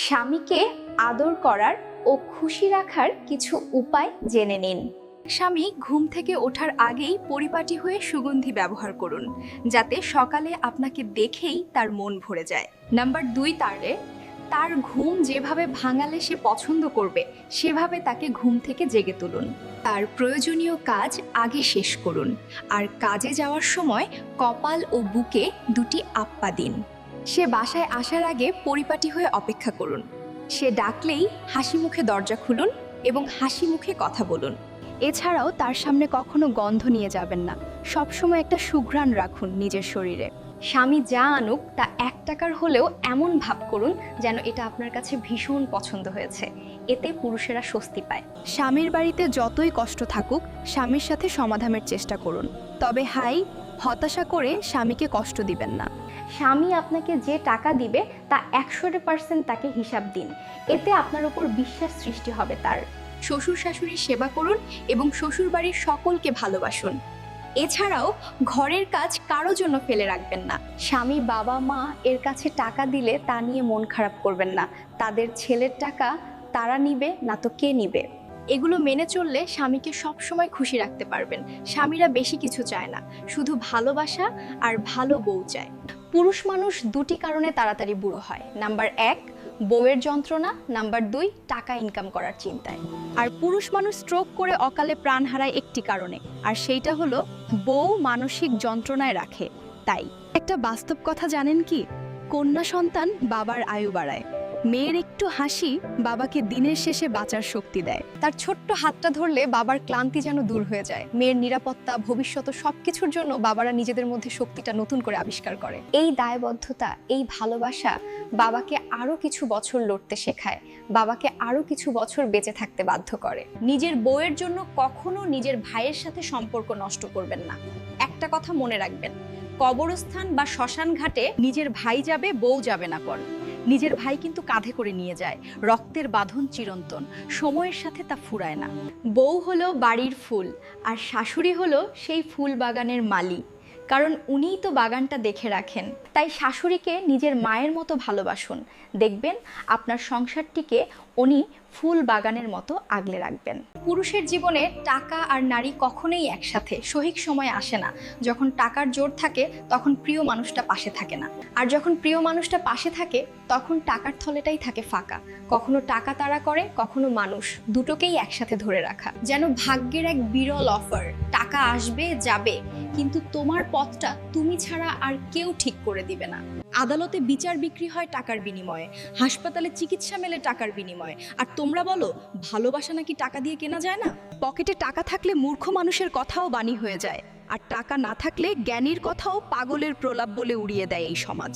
স্বামীকে আদর করার ও খুশি রাখার কিছু উপায় জেনে নিন। স্বামী ঘুম থেকে ওঠার আগেই পরিপাটি হয়ে সুগন্ধি ব্যবহার করুন, যাতে সকালে আপনাকে দেখেই তার মন ভরে যায়। নাম্বার 2, তার ঘুম যেভাবে ভাঙালে সে পছন্দ করবে সেভাবে তাকে ঘুম থেকে জেগে তুলুন। তার প্রয়োজনীয় কাজ আগে শেষ করুন, আর কাজে যাওয়ার সময় কপাল ও বুকে 2টি আপ্পা দিন। সে বাসায় আসার আগে পরিপাটি হয়ে অপেক্ষা করুন। সে ডাকলেই হাসি মুখে দরজা খুলুন এবং হাসি মুখে কথা বলুন। এছাড়াও তার সামনে কখনো গন্ধ নিয়ে যাবেন না, সবসময় একটা সুঘ্রাণ রাখুন নিজের শরীরে। স্বামী যা আনুক তা 1 টাকার হলেও এমন ভাব করুন যেন এটা আপনার কাছে ভীষণ পছন্দ হয়েছে। এতে পুরুষেরা স্বস্তি পায়। স্বামীর বাড়িতে যতই কষ্ট থাকুক, স্বামীর সাথে সমাধানের চেষ্টা করুন। তবে হতাশা করে স্বামীকে কষ্ট দিবেন না। স্বামী আপনাকে যে টাকা দিবে তা 100% তাকে হিসাব দিন। এতে আপনার উপর বিশ্বাস সৃষ্টি হবে তার। শ্বশুর শাশুড়ির সেবা করুন এবং শ্বশুর বাড়ির সকলকে ভালোবাসুন। এছাড়াও ঘরের কাজ কারো জন্য ফেলে রাখবেন না। স্বামী বাবা মা এর কাছে টাকা দিলে তা নিয়ে মন খারাপ করবেন না। তাদের ছেলের টাকা তারা নিবে না তো কে নিবে? এগুলো মেনে চললে স্বামীকে সবসময় খুশি রাখতে পারবেন। স্বামীরা বেশি কিছু চায় না, শুধু ভালোবাসা আর ভালো বউ চায়। পুরুষ মানুষ 2টি কারণে তাড়াতাড়ি বুড়ো হয়। নাম্বার 1, বউয়ের যন্ত্রণা। নাম্বার 2, টাকা ইনকাম করার চিন্তায়। আর পুরুষ মানুষ স্ট্রোক করে অকালে প্রাণ হারায় একটি কারণে, আর সেইটা হলো বউ মানসিক যন্ত্রণায় রাখে। তাই একটা বাস্তব কথা জানেন কি? কন্যা সন্তান বাবার আয়ু বাড়ায়। মেয়ের একটু হাসি বাবাকে দিনের শেষে বাঁচার শক্তি দেয়। তার ছোট্ট হাতটা ধরলে বাবার ক্লান্তি যেন দূর হয়ে যায়। মেয়ের নিরাপত্তা, ভবিষ্যৎ সবকিছুর জন্য বাবারা নিজেদের মধ্যে শক্তিটা নতুন করে আবিষ্কার করে। এই দায়বদ্ধতা, এই ভালোবাসা বাবাকে আরো কিছু বছর লড়তে শেখায়, বাবাকে আরো কিছু বছর বেঁচে থাকতে বাধ্য করে। নিজের বউয়ের জন্য কখনো নিজের ভাইয়ের সাথে সম্পর্ক নষ্ট করবেন না। একটা কথা মনে রাখবেন, কবরস্থান বা শ্মশান ঘাটে নিজের ভাই যাবে, বউ যাবে না। পর নিজের ভাই কিন্তু কাঁধে করে নিয়ে যায়। রক্তের বাঁধন চিরন্তন, সময়ের সাথে তা ফুরায় না। বউ হলো বাড়ির ফুল, আর শাশুড়ি হলো সেই ফুল বাগানের মালি, কারণ উনিই তো বাগানটা দেখে রাখেন। তাই শাশুড়িকে নিজের মায়ের মতো ভালোবাসুন। দেখবেন আপনার সংসারটিকে উনি ফুল বাগানের মতো আগলে রাখবেন। পুরুষের জীবনে টাকা আর নারী কখনোই একসাথে সঠিক সময় আসে না। যখন টাকার জোর থাকে তখন প্রিয় মানুষটা পাশে থাকে না, আর যখন প্রিয় মানুষটা পাশে থাকে তখন টাকার থলেটাই থাকে ফাঁকা। কখনো টাকা তাড়া করে, কখনো মানুষ, দুটোকেই একসাথে ধরে রাখা যেন ভাগ্যের এক বিরল অফার। টাকা আসবে যাবে, কিন্তু তোমার পথটা তুমি ছাড়া আর কেউ ঠিক করে দিবে না। আদালতে বিচার বিক্রি হয় টাকার বিনিময়ে, হাসপাতালে চিকিৎসা মেলে টাকার বিনিময়ে। আর তোমরা বলো ভালোবাসা নাকি টাকা দিয়ে কেনা যায় না? পকেটে টাকা থাকলে মূর্খ মানুষের কথাও বাণী হয়ে যায়, আর টাকা না থাকলে জ্ঞানীর কথাও পাগলের প্রলাপ বলে উড়িয়ে দেয় এই সমাজ।